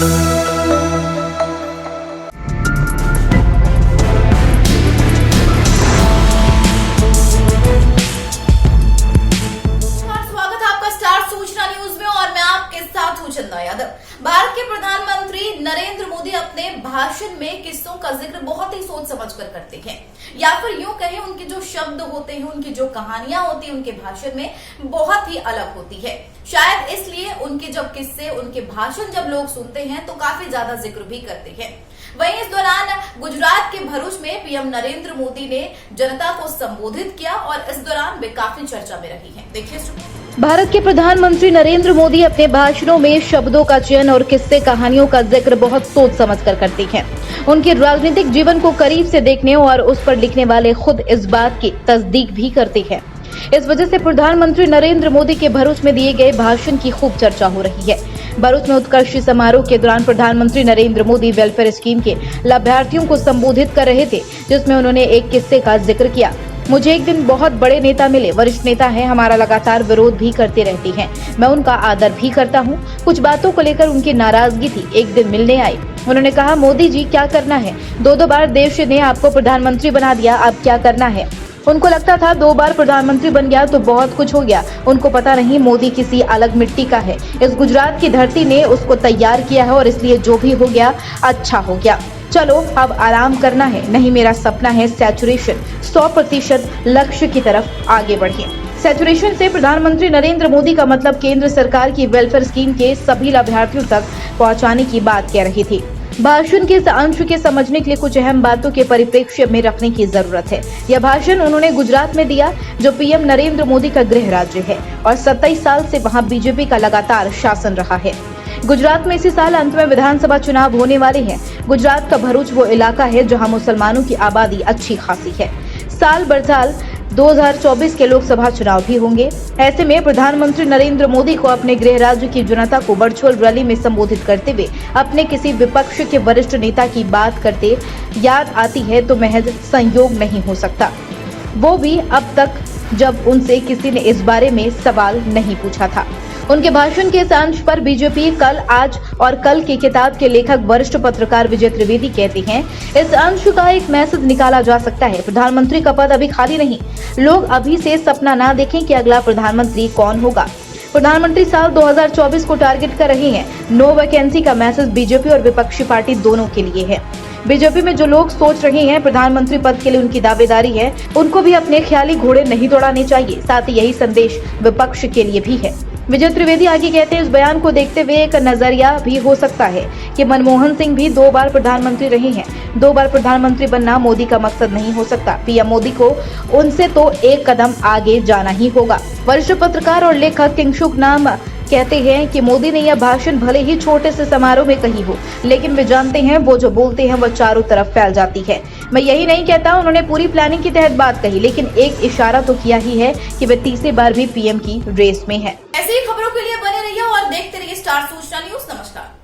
भारत के प्रधानमंत्री नरेंद्र मोदी अपने भाषण में किस्सों का जिक्र बहुत ही सोच समझकर करते हैं, या फिर यूं कहें उनके जो शब्द होते हैं, उनकी जो कहानियां होती हैं उनके भाषण में बहुत ही अलग होती है। शायद इसलिए उनके जब किस्से, उनके भाषण जब लोग सुनते हैं तो काफी ज्यादा जिक्र भी करते हैं। वहीं इस दौरान गुजरात के भरूच में पीएम नरेंद्र मोदी ने जनता को संबोधित किया और इस दौरान वे काफी चर्चा में रही हैं। देखिए, भारत के प्रधानमंत्री नरेंद्र मोदी अपने भाषणों में शब्दों का चयन और किस्से कहानियों का जिक्र बहुत सोच समझकर करते हैं। उनके राजनीतिक जीवन को करीब से देखने और उस पर लिखने वाले खुद इस बात की तस्दीक भी करते हैं। इस वजह से प्रधानमंत्री नरेंद्र मोदी के भरूच में दिए गए भाषण की खूब चर्चा हो रही है। भरूच में उत्कर्ष समारोह के दौरान प्रधानमंत्री नरेंद्र मोदी वेलफेयर स्कीम के लाभार्थियों को संबोधित कर रहे थे, जिसमें उन्होंने एक किस्से का जिक्र किया। मुझे एक दिन बहुत बड़े नेता मिले, वरिष्ठ नेता हैं, हमारा लगातार विरोध भी करते रहते हैं, मैं उनका आदर भी करता हूं। कुछ बातों को लेकर उनकी नाराजगी थी। एक दिन मिलने आए, उन्होंने कहा, मोदी जी क्या करना है, दो बार देश ने आपको प्रधानमंत्री बना दिया, अब क्या करना है। उनको लगता था 2 बार प्रधानमंत्री बन गया तो बहुत कुछ हो गया। उनको पता नहीं मोदी किसी अलग मिट्टी का है। इस गुजरात की धरती ने उसको तैयार किया है और इसलिए जो भी हो गया अच्छा हो गया। चलो अब आराम करना है, नहीं मेरा सपना है सैचुरेशन 100% लक्ष्य की तरफ आगे बढ़िए। सैचुरेशन से प्रधानमंत्री नरेंद्र मोदी का मतलब केंद्र सरकार की वेलफेयर स्कीम के सभी लाभार्थियों तक पहुंचाने की बात कह रही थी। भाषण के इस अंश के समझने के लिए कुछ अहम बातों के परिप्रेक्ष्य में रखने की जरूरत है। यह भाषण उन्होंने गुजरात में दिया, जो पीएम नरेंद्र मोदी का गृह राज्य है और 27 साल से वहां बीजेपी का लगातार शासन रहा है। गुजरात में इसी साल अंत में विधानसभा चुनाव होने वाले हैं। गुजरात का भरूच वो इलाका है जहां मुसलमानों की आबादी अच्छी खासी है। साल बर साल 2024 के लोकसभा चुनाव भी होंगे। ऐसे में प्रधानमंत्री नरेंद्र मोदी को अपने गृह राज्य की जनता को वर्चुअल रैली में संबोधित करते हुए अपने किसी विपक्ष के वरिष्ठ नेता की बात करते याद आती है तो महज संयोग नहीं हो सकता, वो भी अब तक जब उनसे किसी ने इस बारे में सवाल नहीं पूछा था। उनके भाषण के इस अंश पर बीजेपी कल, आज और कल की किताब के लेखक वरिष्ठ पत्रकार विजय त्रिवेदी कहते हैं, इस अंश का एक मैसेज निकाला जा सकता है, प्रधानमंत्री का पद अभी खाली नहीं, लोग अभी से सपना ना देखें कि अगला प्रधानमंत्री कौन होगा। प्रधानमंत्री साल 2024 को टारगेट कर रहे हैं। नो वैकेंसी का मैसेज बीजेपी और विपक्षी पार्टी दोनों के लिए है। बीजेपी में जो लोग सोच रहे हैं प्रधानमंत्री पद के लिए उनकी दावेदारी है, उनको भी अपने ख्याली घोड़े नहीं दौड़ाने चाहिए। साथ ही यही संदेश विपक्ष के लिए भी है। विजय त्रिवेदी आगे कहते हैं, इस बयान को देखते हुए एक नजरिया भी हो सकता है कि मनमोहन सिंह भी 2 बार प्रधानमंत्री रहे हैं। 2 बार प्रधानमंत्री बनना मोदी का मकसद नहीं हो सकता। पीएम मोदी को उनसे तो एक कदम आगे जाना ही होगा। वरिष्ठ पत्रकार और लेखक किंगसुक नाम कहते हैं कि मोदी ने यह भाषण भले ही छोटे से समारोह में कही हो, लेकिन वे जानते हैं वो जो बोलते हैं वह चारों तरफ फैल जाती है। मैं यही नहीं कहता उन्होंने पूरी प्लानिंग के तहत बात कही, लेकिन एक इशारा तो किया ही है कि वे तीसरी बार भी पीएम की रेस में है। ऐसी खबरों के लिए बने रहिए और देखते रहिए स्टार सूचना न्यूज। नमस्कार।